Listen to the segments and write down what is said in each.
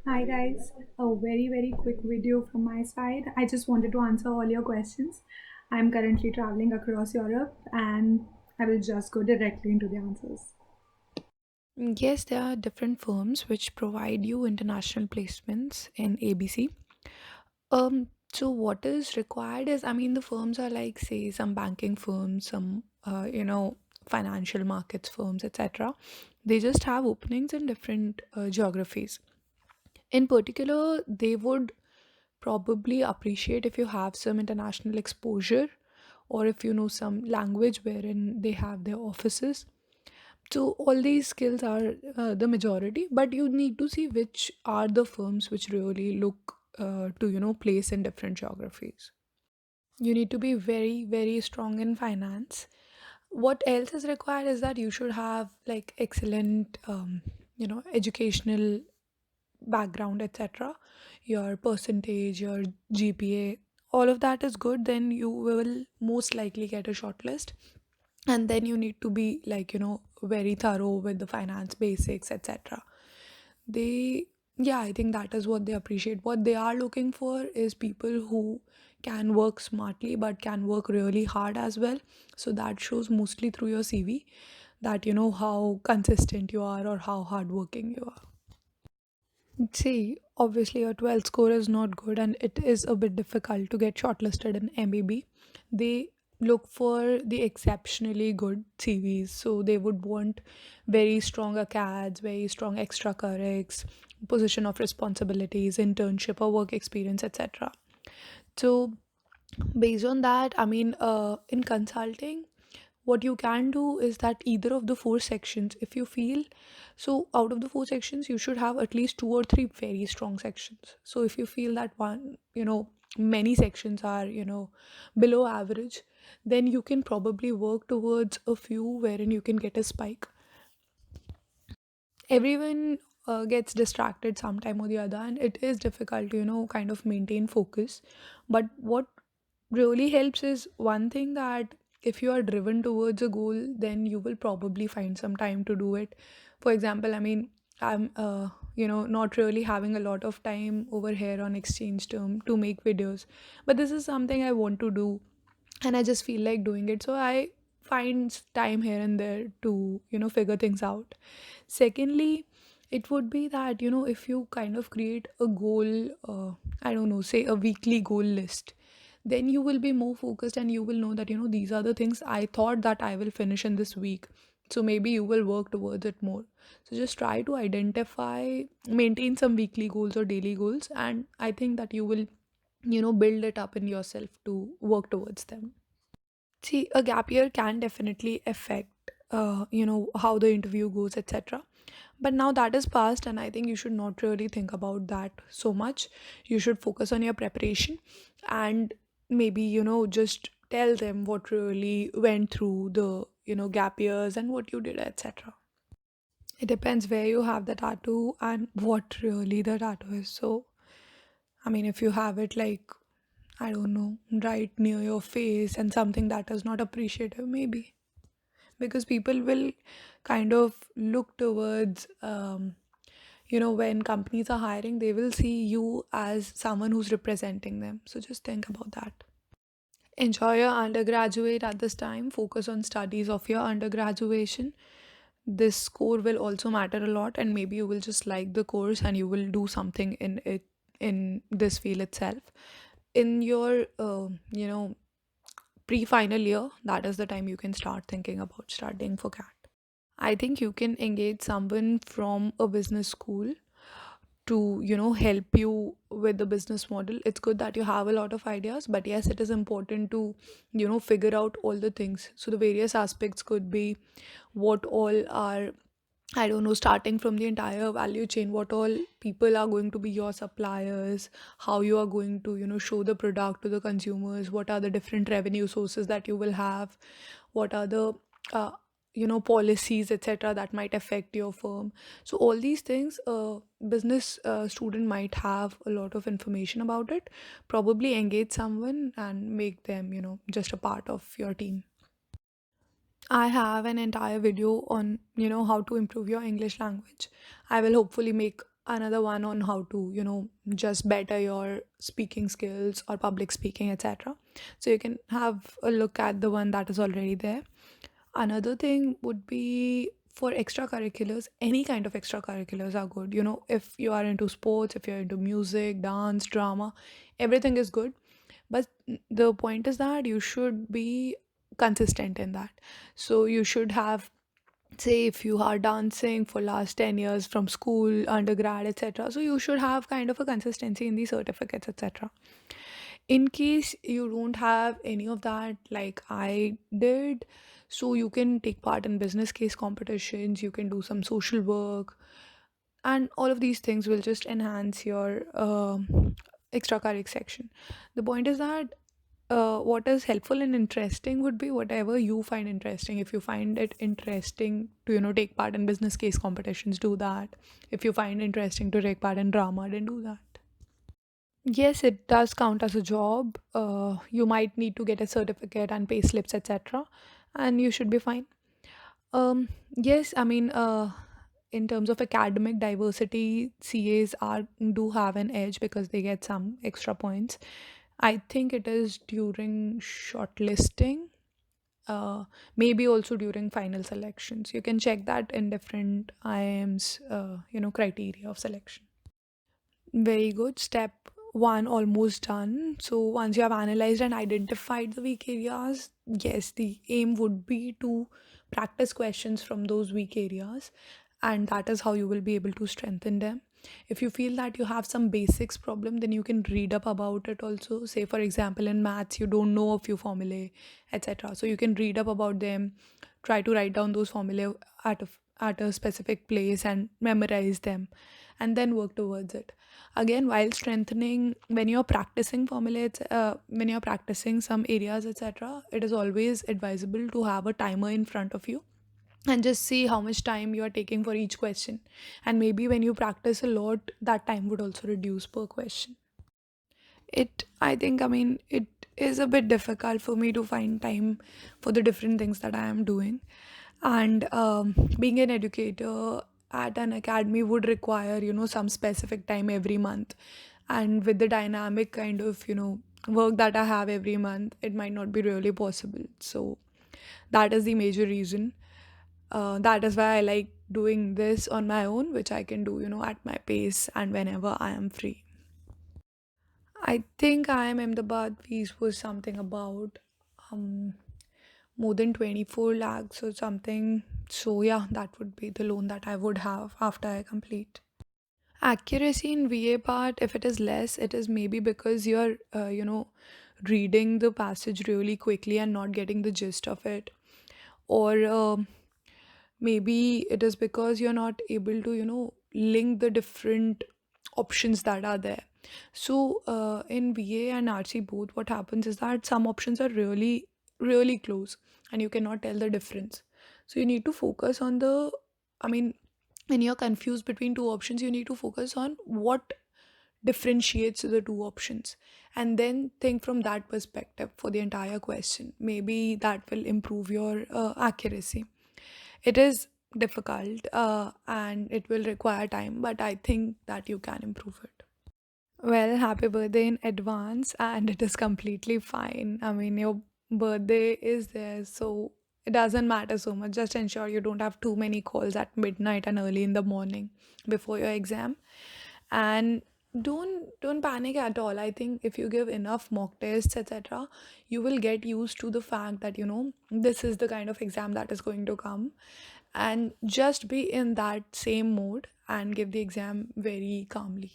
Hi guys, a very quick video from my side. I just wanted to answer all your questions. I'm currently traveling across Europe and I will just go directly into the answers. Yes, there are different firms which provide you international placements in ABC. So what is required is, I mean, the firms are like, say, some banking firms, some, financial markets firms, etc. They just have openings in different geographies. In particular, they would probably appreciate if you have some international exposure or if you know some language wherein they have their offices. So all these skills are the majority, but you need to see which are the firms which really look to place in different geographies. You need to be very strong in finance. What else is required is that you should have like excellent educational background, etc. Your percentage, your GPA, all of that is good, then you will most likely get a shortlist. And then you need to be like very thorough with the finance basics, etc. They Yeah, I think that is what they appreciate. What they are looking for is people who can work smartly but can work really hard as well. So that shows mostly through your CV, that you know how consistent you are or how hardworking you are. See, obviously your 12th score is not good and it is a bit difficult to get shortlisted in MBB. They look for the exceptionally good CVs. So they would want very strong acads, very strong extracurrics, position of responsibilities, internship or work experience, etc. So based on that, I mean, in consulting, what you can do is that either of the four sections, if you feel, so out of the four sections you should have at least two or three very strong sections. So if you feel that one, many sections are below average, then you can probably work towards a few wherein you can get a spike. Everyone gets distracted sometime or the other, and it is difficult to kind of maintain focus. But what really helps is one thing, that if you are driven towards a goal, then you will probably find some time to do it. For example, I mean, I'm not really having a lot of time over here on exchange term to make videos, but this is something I want to do and I just feel like doing it, so I find time here and there to figure things out. Secondly, it would be that if you kind of create a goal, I don't know, say a weekly goal list, then you will be more focused and you will know that these are the things I thought that I will finish in this week. So maybe you will work towards it more. So just try to identify, maintain some weekly goals or daily goals, and I think that you will build it up in yourself to work towards them. See, a gap year can definitely affect, how the interview goes, etc. But now that is past, and I think you should not really think about that so much. You should focus on your preparation and maybe, just tell them what really went through the, gap years and what you did, etc. It depends where you have the tattoo and what really the tattoo is. So, I mean, if you have it like, I don't know, right near your face and something that is not appreciative, maybe. Because people will kind of look towards, when companies are hiring, they will see you as someone who's representing them. So just think about that. Enjoy your undergraduate at this time, focus on studies of your undergraduation. This score will also matter a lot, and maybe you will just like the course and you will do something in it, in this field itself. In your pre-final year, that is the time you can start thinking about studying for CAT. I think you can engage someone from a business school to help you with the business model. It's good that you have a lot of ideas, but yes, it is important to figure out all the things. So the various aspects could be what all are, I don't know, starting from the entire value chain, what all people are going to be your suppliers, how you are going to, show the product to the consumers, what are the different revenue sources that you will have, what are the, uh, policies, etc., that might affect your firm. So, all these things, business student might have a lot of information about it. Probably engage someone and make them, just a part of your team. I have an entire video on, how to improve your English language. I will hopefully make another one on how to, just better your speaking skills or public speaking, etc. So you can have a look at the one that is already there. Another thing would be for extracurriculars, any kind of extracurriculars are good. If you are into sports, if you're into music, dance, drama, everything is good. But the point is that you should be consistent in that. So you should have, say, if you are dancing for last 10 years from school, undergrad, etc., so you should have kind of a consistency in the certificates, etc. In case you don't have any of that like I did, so you can take part in business case competitions, you can do some social work, and all of these things will just enhance your extracurricular section. The point is that what is helpful and interesting would be whatever you find interesting. If you find it interesting to take part in business case competitions, do that. If you find interesting to take part in drama, then do that. Yes, it does count as a job. You might need to get a certificate and pay slips, etc., and you should be fine. Yes, I mean, in terms of academic diversity, CAs are do have an edge because they get some extra points. I think it is during shortlisting, maybe also during final selections. You can check that in different IIMs, criteria of selection. Very good. Step one almost done. So once you have analyzed and identified the weak areas, yes, the aim would be to practice questions from those weak areas, and that is how you will be able to strengthen them. If you feel that you have some basics problem, then you can read up about it also. Say for example in maths you don't know a few formulae, etc. So you can read up about them, try to write down those formulae at a specific place and memorize them, and then work towards it. Again, while strengthening, when you're practicing formulates, when you're practicing some areas, etc., it is always advisable to have a timer in front of you and just see how much time you are taking for each question. And maybe when you practice a lot, that time would also reduce per question. I think, I mean, it is a bit difficult for me to find time for the different things that I am doing. And being an educator at an academy would require, some specific time every month. And with the dynamic kind of, work that I have every month, it might not be really possible. So that is the major reason. That is why I like doing this on my own, which I can do, at my pace and whenever I am free. I think IIM Ahmedabad fees was something about um, more than 24 lakhs or something. So, yeah, that would be the loan that I would have after I complete. Accuracy in VA part, if it is less, it is maybe because you're, reading the passage really quickly and not getting the gist of it. Or maybe it is because you're not able to link the different options that are there. So in VA and RC both, what happens is that some options are really really close and you cannot tell the difference. So you need to focus on the, I mean, when you're confused between two options, you need to focus on what differentiates the two options and then think from that perspective for the entire question. Maybe that will improve your accuracy. It is difficult and it will require time, but I think that you can improve it. Well, happy birthday in advance, and it is completely fine. I mean, your birthday is there, so it doesn't matter so much. Just ensure you don't have too many calls at midnight and early in the morning before your exam. And don't panic at all. I think if you give enough mock tests, etc., you will get used to the fact that this is the kind of exam that is going to come, and just be in that same mode and give the exam very calmly.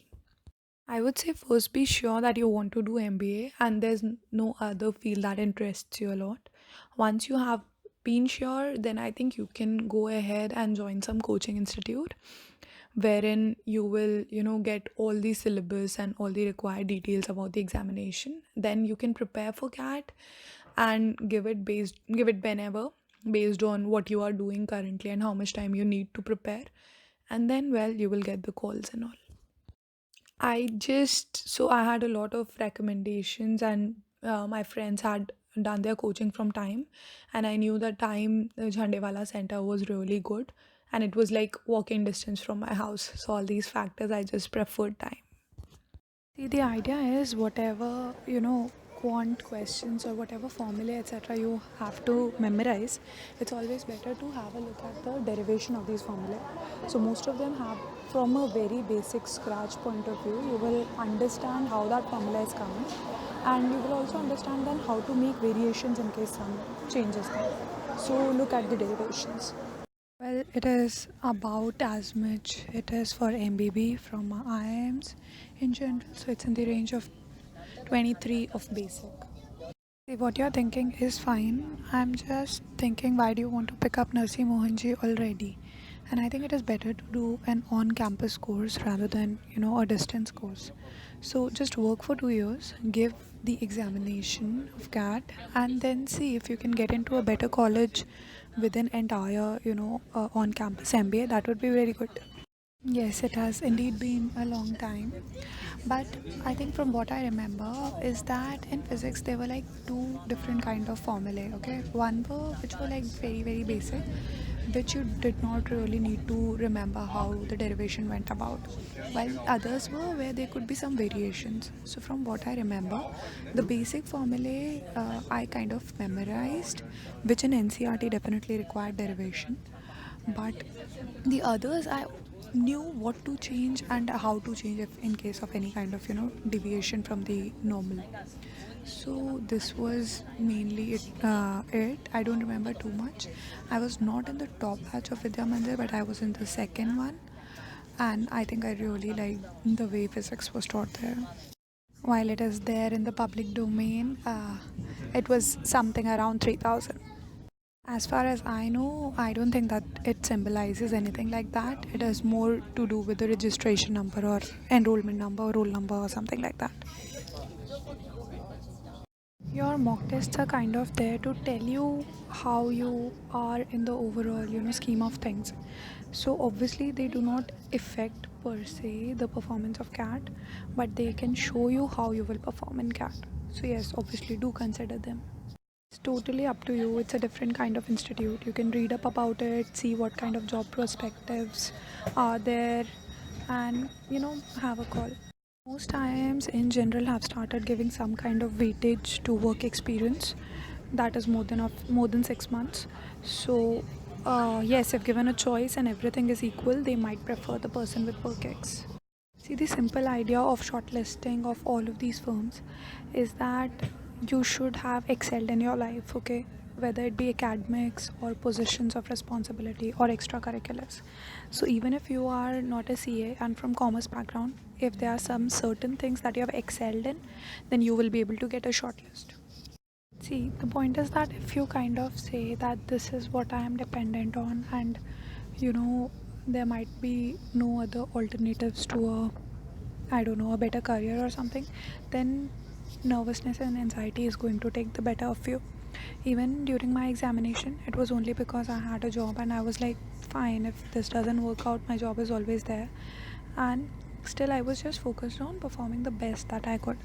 I would say first be sure that you want to do MBA and there's no other field that interests you a lot. Once you have been sure, then I think you can go ahead and join some coaching institute wherein you will, get all the syllabus and all the required details about the examination. Then you can prepare for CAT and give it whenever based on what you are doing currently and how much time you need to prepare. And then, well, you will get the calls and all. I had a lot of recommendations, and my friends had done their coaching from time, and I knew that time the Jhandewala Center was really good, and it was like walking distance from my house. So all these factors, I just preferred time. See, the idea is whatever, quant questions or whatever formula, etc., you have to memorize, it's always better to have a look at the derivation of these formulae. So, most of them have, from a very basic scratch point of view, you will understand how that formula is coming, and you will also understand then how to make variations in case some changes come. So, look at the derivations. Well, it is about as much it is for MBB from IIMs in general, so it's in the range of 23 of basic. See, what you're thinking is fine. I'm just thinking, why do you want to pick up Narsi Mohanji already? And I think it is better to do an on-campus course rather than, a distance course. So just work for 2 years, give the examination of CAT, and then see if you can get into a better college with an entire, on-campus MBA. That would be very good. Yes, it has indeed been a long time. But I think from what I remember is that in physics there were like two different kind of formulae, okay? One were which were like very very basic, which you did not really need to remember how the derivation went about. While others were where there could be some variations. So from what I remember, the basic formulae I kind of memorized, which in NCRT definitely required derivation, but the others I knew what to change and how to change if in case of any kind of deviation from the normal. So this was mainly it. I don't remember too much. I was not in the top batch of Vidya Mandir, but I was in the second one, and I think I really liked the way physics was taught there. While it is there in the public domain, it was something around 3000. As far as I know, I don't think that it symbolizes anything like that. It has more to do with the registration number or enrollment number or roll number or something like that. Your mock tests are kind of there to tell you how you are in the overall, scheme of things. So obviously they do not affect per se the performance of CAT, but they can show you how you will perform in CAT. So yes, obviously do consider them. It's totally up to you. It's a different kind of institute. You can read up about it, see what kind of job perspectives are there, and have a call. Most IIMs in general have started giving some kind of weightage to work experience. That is more than 6 months. So yes, if given a choice and everything is equal, they might prefer the person with work ex. See, the simple idea of shortlisting of all of these firms is that you should have excelled in your life, okay? Whether it be academics or positions of responsibility or extracurriculars. So, even if you are not a CA and from commerce background, if there are some certain things that you have excelled in, then you will be able to get a shortlist. See, the point is that if you kind of say that this is what I am dependent on, and you know, there might be no other alternatives to I don't know, a better career or something, then nervousness and anxiety is going to take the better of you. Even during my examination, it was only because I had a job and I was like, fine, if this doesn't work out, my job is always there. And still, I was just focused on performing the best that I could.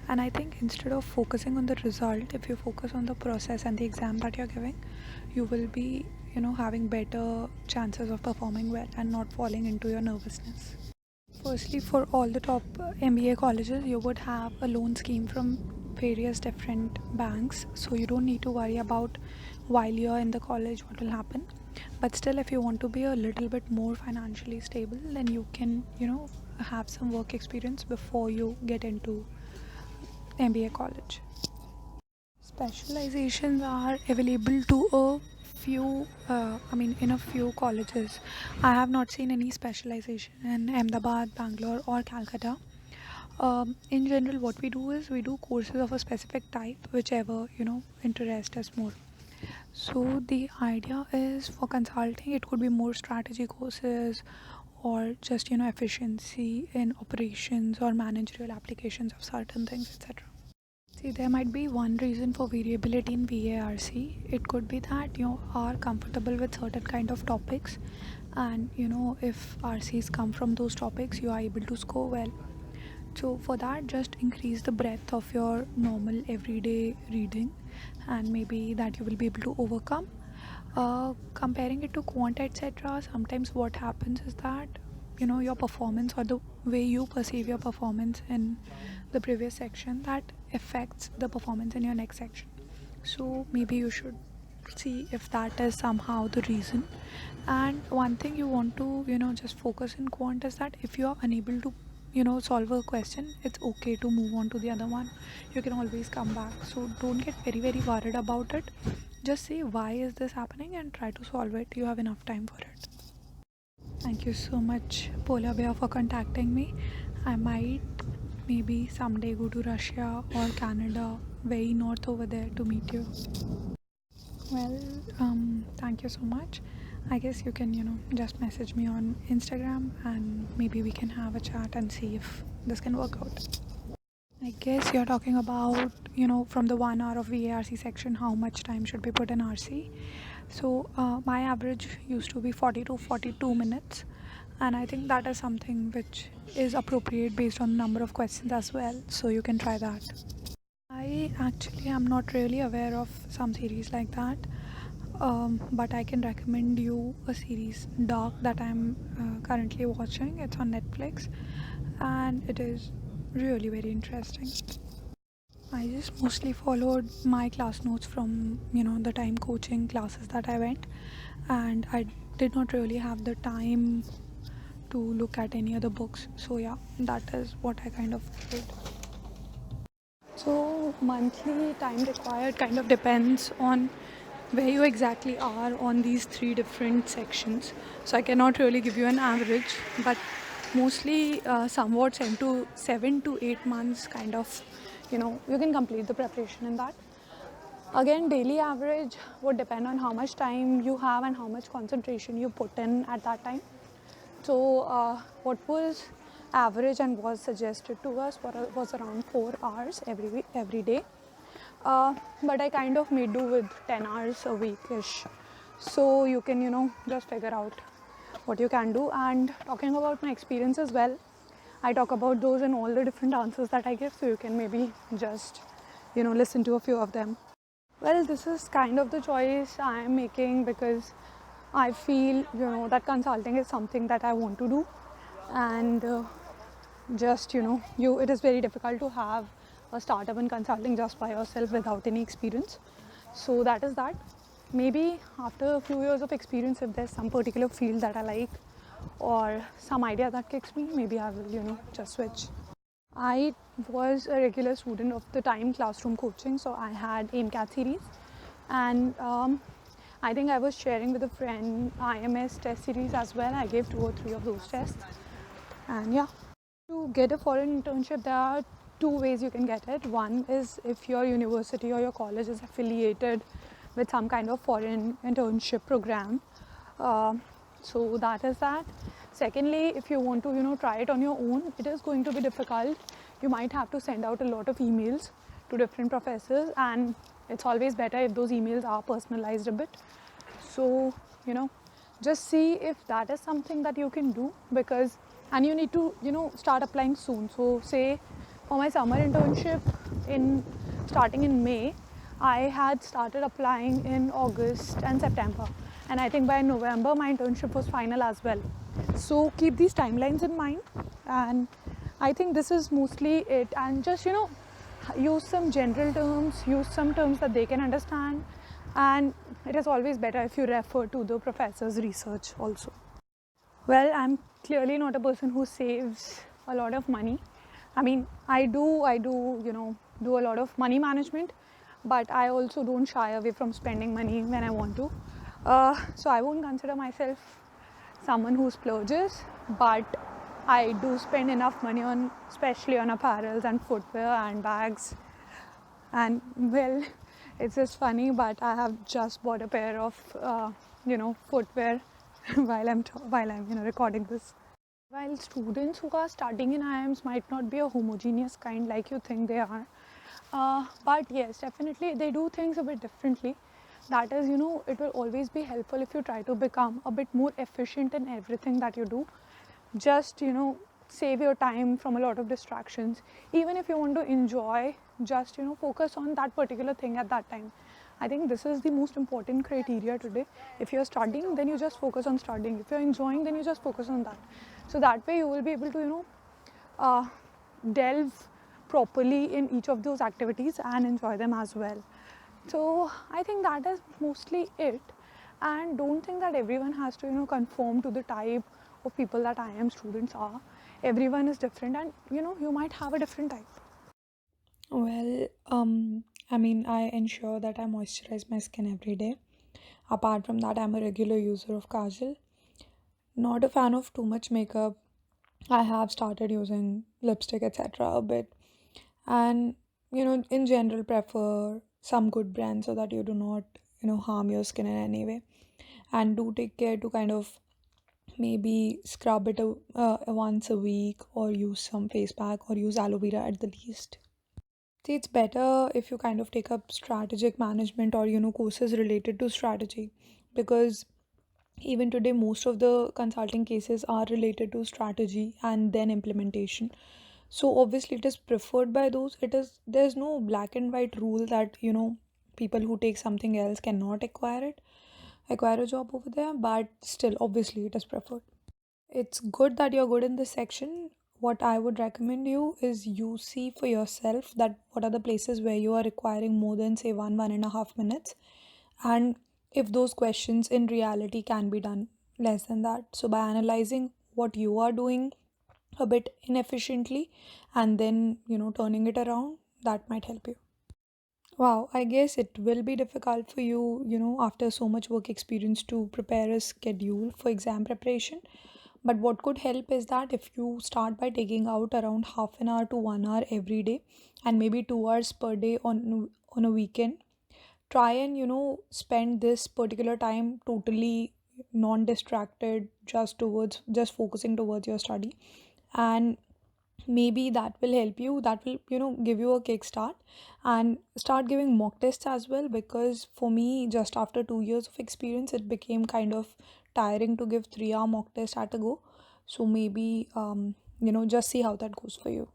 And I think instead of focusing on the result, if you focus on the process and the exam that you're giving, you will be, having better chances of performing well and not falling into your nervousness. Firstly, for all the top MBA colleges, you would have a loan scheme from various different banks, so you don't need to worry about while you're in the college what will happen. But still, if you want to be a little bit more financially stable, then you can, have some work experience before you get into MBA college. Specializations are available to a few, in a few colleges. I have not seen any specialization in Ahmedabad, Bangalore, or Calcutta. In general, what we do is we do courses of a specific type, whichever interest us more. So the idea is for consulting, it could be more strategy courses or just efficiency in operations or managerial applications of certain things, etc. See, there might be one reason for variability in VARC. It could be that you are comfortable with certain kind of topics, and if RCs come from those topics, you are able to score well. So for that, just increase the breadth of your normal everyday reading, and maybe that you will be able to overcome. Comparing it to quant, etc., sometimes what happens is that your performance, or the way you perceive your performance in the previous section, that affects the performance in your next section. So maybe you should see if that is somehow the reason. And one thing you want to just focus in quant is that if you are unable to solve a question, it's okay to move on to the other one. You can always come back, so don't get very very worried about it. Just say why is this happening and try to solve it. You have enough time for it. Thank you so much, Polar Bear, for contacting me. I might maybe someday go to Russia or Canada, very north over there, to meet you. Well, thank you so much. I guess you can, just message me on Instagram and maybe we can have a chat and see if this can work out. I guess you're talking about, from the 1 hour of VARC section, how much time should be put in RC. So, my average used to be 40 to 42 minutes, and I think that is something which is appropriate based on the number of questions as well. So, you can try that. I actually am not really aware of some series like that, but I can recommend you a series, Dark, that I'm currently watching. It's on Netflix and it is really very interesting. I just mostly followed my class notes from the time coaching classes that I went, and I did not really have the time to look at any other books. So yeah, that is what I kind of did. So monthly time required kind of depends on where you exactly are on these three different sections. So I cannot really give you an average, but mostly somewhat 7 to 8 months kind of, you can complete the preparation in that. Again, daily average would depend on how much time you have and how much concentration you put in at that time. So what was average and was suggested to us was around 4 hours every day. But I kind of made do with 10 hours a week-ish. So you can, just figure out what you can do. And talking about my experience as well, I talk about those in all the different answers that I give. So you can maybe just, listen to a few of them. Well, this is kind of the choice I am making because I feel, that consulting is something that I want to do. And just, it is very difficult to have a startup in consulting just by yourself without any experience. So that is that. Maybe after a few years of experience, if there's some particular field that I like or some idea that kicks me, maybe I will, just switch. I was a regular student of the time classroom coaching, so I had AIMCAT series, and I think I was sharing with a friend IMS test series as well. I gave 2 or 3 of those tests, and yeah. To get a foreign internship, there are 2 ways you can get it. One is if your university or your college is affiliated with some kind of foreign internship program. So that is that. Secondly, if you want to try it on your own, it is going to be difficult. You might have to send out a lot of emails to different professors, and it's always better if those emails are personalized a bit. So just see if that is something that you can do, because and you need to start applying soon. So say for my summer internship starting in May, I had started applying in August and September, and I think by November my internship was final as well. So keep these timelines in mind, and I think this is mostly it. And just use some general terms, use some terms that they can understand, and it is always better if you refer to the professor's research also. Well, I'm clearly not a person who saves a lot of money. I mean, I do do a lot of money management, but I also don't shy away from spending money when I want to. So I won't consider myself someone who splurges, but I do spend enough money on, especially on apparels and footwear and bags. And well, it's just funny, but I have just bought a pair of footwear while I'm recording this. While students who are studying in IIMs might not be a homogeneous kind like you think they are, but yes, definitely they do things a bit differently. That is, it will always be helpful if you try to become a bit more efficient in everything that you do. Just save your time from a lot of distractions. Even if you want to enjoy, just focus on that particular thing at that time. I think this is the most important criteria today. If you're studying, then you just focus on studying. If you're enjoying, then you just focus on that. So that way you will be able to, uh, delve properly in each of those activities and enjoy them as well. So I think that is mostly it. And don't think that everyone has to, conform to the type of people that IIM students are. Everyone is different, and you might have a different type. Well, I ensure that I moisturize my skin every day. Apart from that, I'm a regular user of kajal. Not a fan of too much makeup. I have started using lipstick, etc. a bit. And, in general, prefer some good brands so that you do not, harm your skin in any way. And do take care to kind of maybe scrub it once a week, or use some face pack, or use aloe vera at the least. See, it's better if you kind of take up strategic management, or courses related to strategy, because even today most of the consulting cases are related to strategy and then implementation. So obviously it is preferred by those. There's no black and white rule that people who take something else cannot acquire a job over there, but still obviously it is preferred. It's good that you're good in this section. What I would recommend you is you see for yourself that what are the places where you are requiring more than say 1.5 minutes, and if those questions in reality can be done less than that. So by analyzing what you are doing a bit inefficiently and then turning it around, that might help you. Wow, I guess it will be difficult for you, after so much work experience, to prepare a schedule for exam preparation. But what could help is that if you start by taking out around half an hour to 1 hour every day, and maybe 2 hours per day on a weekend, try and spend this particular time totally non-distracted, just focusing towards your study. And maybe that will help you, that will give you a kickstart. And start giving mock tests as well, because for me, just after 2 years of experience, it became kind of tiring to give 3 hour mock test at a go. So maybe just see how that goes for you.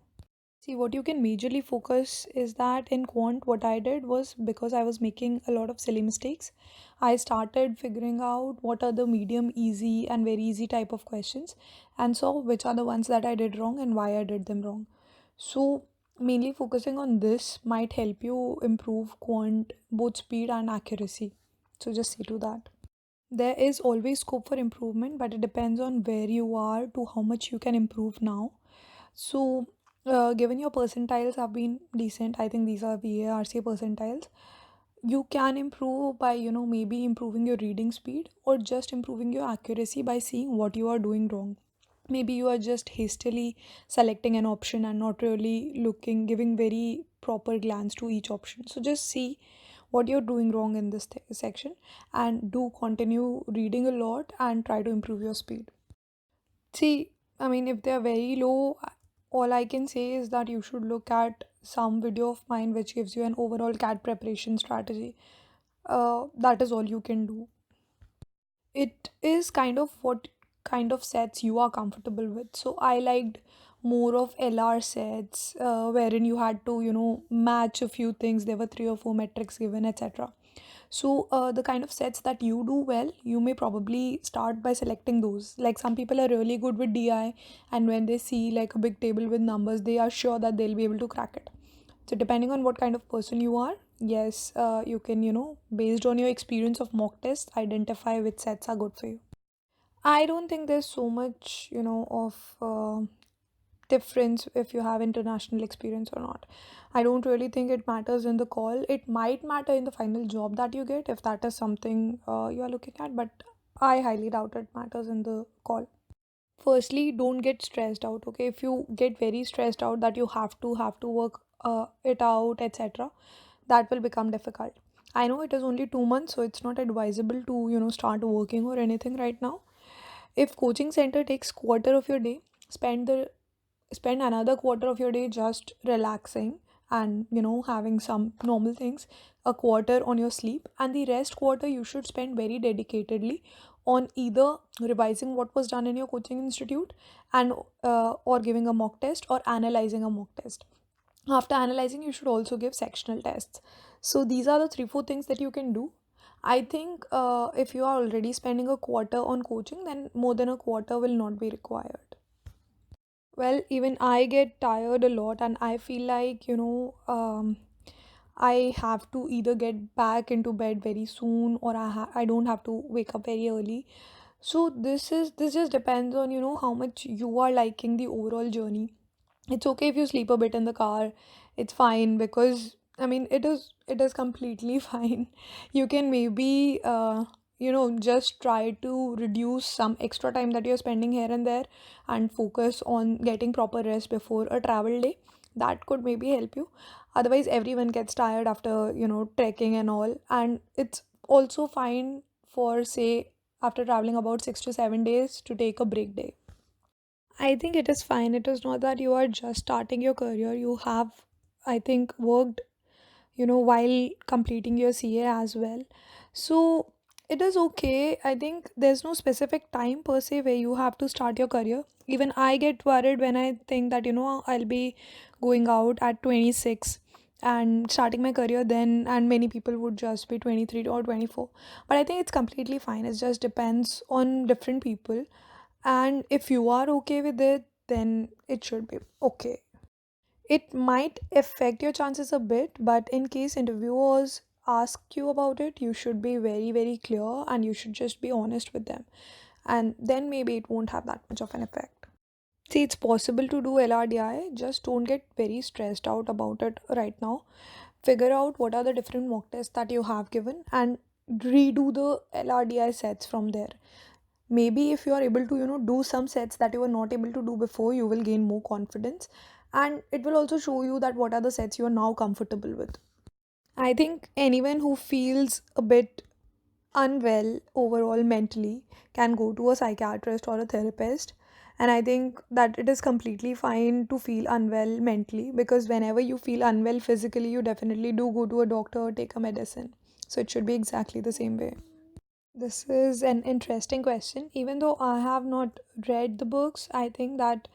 See, what you can majorly focus is that in quant, what I did was, because I was making a lot of silly mistakes, I started figuring out what are the medium, easy, and very easy type of questions, and saw which are the ones that I did wrong and why I did them wrong. So, mainly focusing on this might help you improve quant, both speed and accuracy. So, just see to that. There is always scope for improvement, but it depends on where you are to how much you can improve now. So, given your percentiles have been decent, I think these are VARC percentiles. You can improve by, maybe improving your reading speed, or just improving your accuracy by seeing what you are doing wrong. Maybe you are just hastily selecting an option and not really giving very proper glance to each option. So, just see what you're doing wrong in this section, and do continue reading a lot and try to improve your speed. See, if they're very low, all I can say is that you should look at some video of mine which gives you an overall CAT preparation strategy. That is all you can do. It is kind of what kind of sets you are comfortable with. So I liked more of LR sets, wherein you had to, match a few things. There were 3 or 4 metrics given, etc. So, the kind of sets that you do well, you may probably start by selecting those. Like, some people are really good with DI, and when they see like a big table with numbers, they are sure that they'll be able to crack it. So, depending on what kind of person you are, yes, you can, based on your experience of mock tests, identify which sets are good for you. I don't think there's so much, of difference if you have international experience or not. I don't really think it matters in the call. It might matter in the final job that you get if that is something you are looking at, but I highly doubt it matters in the call. Firstly, don't get stressed out. Okay, if you get very stressed out that you have to work it out, etc., that will become difficult. I know it is only 2 months, so it's not advisable to start working or anything right now. If coaching center takes quarter of your day, spend another quarter of your day just relaxing and having some normal things, a quarter on your sleep, and the rest quarter you should spend very dedicatedly on either revising what was done in your coaching institute, and or giving a mock test or analyzing a mock test. After analyzing, you should also give sectional tests. So these are the 3 4 things that you can do. I think if you are already spending a quarter on coaching, then more than a quarter will not be required. Well, even I get tired a lot, and I feel like, I have to either get back into bed very soon, or I don't have to wake up very early. So this just depends on, how much you are liking the overall journey. It's okay if you sleep a bit in the car. It's fine, because I mean, it is completely fine. You can maybe just try to reduce some extra time that you're spending here and there, and focus on getting proper rest before a travel day. That could maybe help you. Otherwise, everyone gets tired after, trekking and all, and it's also fine for, say, after traveling about 6 to 7 days, to take a break day. I think it is fine. It is not that you are just starting your career. You have, I think, worked, while completing your CA as well. So it is okay. I think there's no specific time per se where you have to start your career. Even I get worried when I think that, I'll be going out at 26 and starting my career then, and many people would just be 23 or 24. But I think it's completely fine. It just depends on different people, and if you are okay with it, then it should be okay. It might affect your chances a bit, but in case interviewers ask you about it, you should be very, very clear, and you should just be honest with them. And then maybe it won't have that much of an effect. See, it's possible to do LRDI, just don't get very stressed out about it right now. Figure out what are the different mock tests that you have given, and redo the LRDI sets from there. Maybe if you are able to, do some sets that you were not able to do before, you will gain more confidence, and it will also show you that what are the sets you are now comfortable with. I think anyone who feels a bit unwell overall mentally can go to a psychiatrist or a therapist. And I think that it is completely fine to feel unwell mentally, because whenever you feel unwell physically, you definitely do go to a doctor or take a medicine. So it should be exactly the same way. This is an interesting question. Even though I have not read the books, I think that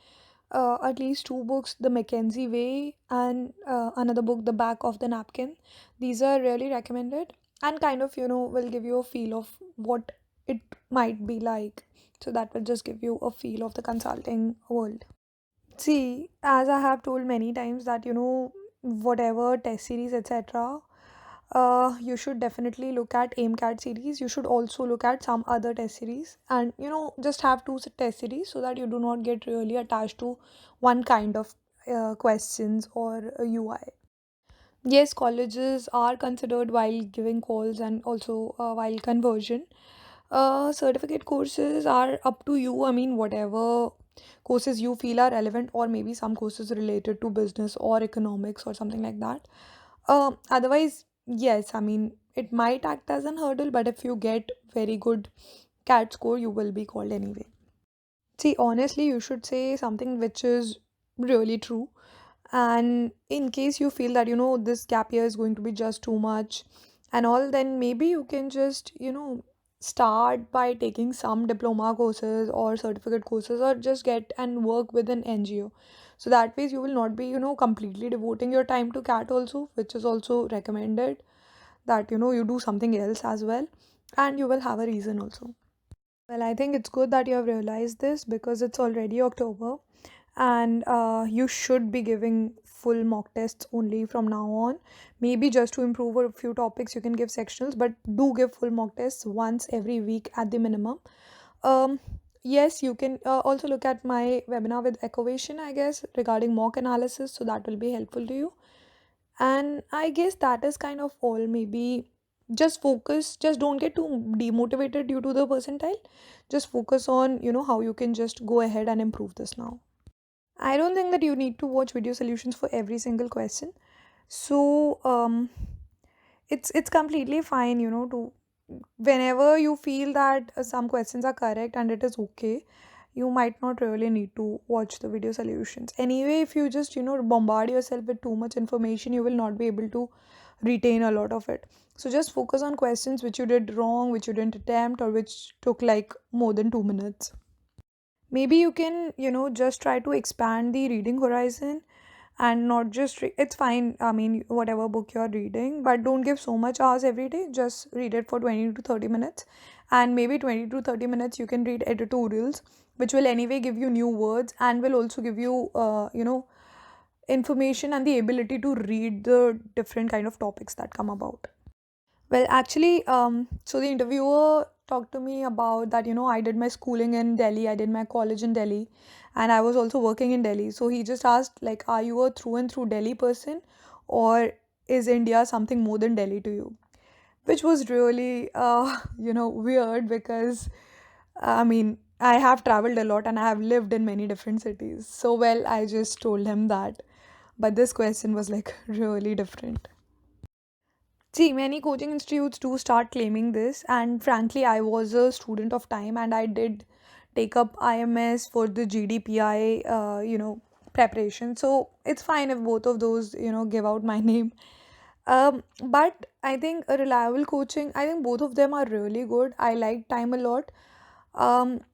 at least 2 books, The Mackenzie Way and another book, The Back of the Napkin, these are really recommended, and kind of, will give you a feel of what it might be like. So that will just give you a feel of the consulting world. See, as I have told many times that, whatever test series, etc., you should definitely look at AIMCAT series. You should also look at some other test series, and, just have two test series, so that you do not get really attached to one kind of questions or UI. Yes, colleges are considered while giving calls, and also while conversion. Certificate courses are up to you. I mean, whatever courses you feel are relevant, or maybe some courses related to business or economics or something like that. Otherwise, yes, I mean, it might act as an hurdle, but if you get very good CAT score, you will be called anyway. See, honestly, you should say something which is really true. And in case you feel that, this gap year is going to be just too much and all, then maybe you can just, start by taking some diploma courses or certificate courses, or just get and work with an NGO. So that way you will not be, completely devoting your time to CAT also, which is also recommended, that, you do something else as well, and you will have a reason also. Well, I think it's good that you have realized this, because it's already October, and you should be giving full mock tests only from now on. Maybe just to improve a few topics, you can give sectionals, but do give full mock tests once every week at the minimum. Um, yes, you can also look at my webinar with Ecovation, I guess, regarding mock analysis, so that will be helpful to you. And I guess that is kind of all. Maybe just focus, just don't get too demotivated due to the percentile. Just focus on, how you can just go ahead and improve this now. I don't think that you need to watch video solutions for every single question. So it's completely fine, to whenever you feel that some questions are correct and it is okay, you might not really need to watch the video solutions. Anyway, if you just, bombard yourself with too much information, you will not be able to retain a lot of it. So just focus on questions which you did wrong, which you didn't attempt, or which took like more than 2 minutes. Maybe you can, just try to expand the reading horizon, and not just it's fine, I mean, whatever book you're reading, but don't give so much hours every day. Just read it for 20 to 30 minutes, and maybe 20 to 30 minutes you can read editorials, which will anyway give you new words and will also give you information and the ability to read the different kind of topics that come about. Well, actually, so the interviewer talked to me about that, I did my schooling in Delhi, I did my college in Delhi, and I was also working in Delhi. So he just asked, like, are you a through and through Delhi person, or is India something more than Delhi to you? Which was really, weird because, I mean, I have traveled a lot and I have lived in many different cities. So, well, I just told him that. But this question was like really different. See, many coaching institutes do start claiming this, and frankly, I was a student of time and I did take up IMS for the GDPI, preparation. So it's fine if both of those, give out my name. But I think a reliable coaching, I think both of them are really good. I like time a lot.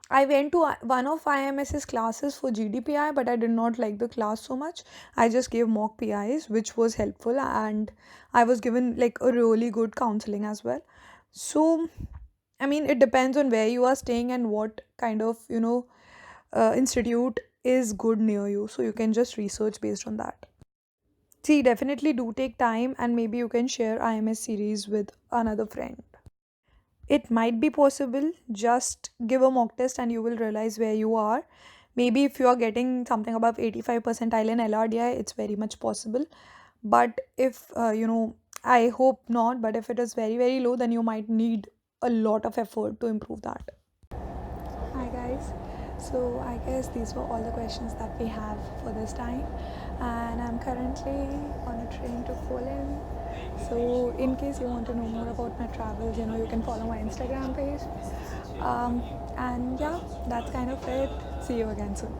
I went to one of IMS's classes for GDPI, but I did not like the class so much. I just gave mock PIs, which was helpful, and I was given like a really good counseling as well. So, I mean, it depends on where you are staying and what kind of, institute is good near you. So, you can just research based on that. See, definitely do take time, and maybe you can share IMS series with another friend. It might be possible. Just give a mock test and you will realize where you are. Maybe if you are getting something above 85 percentile in LRDI, it's very much possible. But if, I hope not, but if it is very, very low, then you might need a lot of effort to improve that. Hi guys. So I guess these were all the questions that we have for this time, and I'm currently on a train to Poland. So in case you want to know more about my travels, you can follow my Instagram page. And yeah, that's kind of it. See you again soon.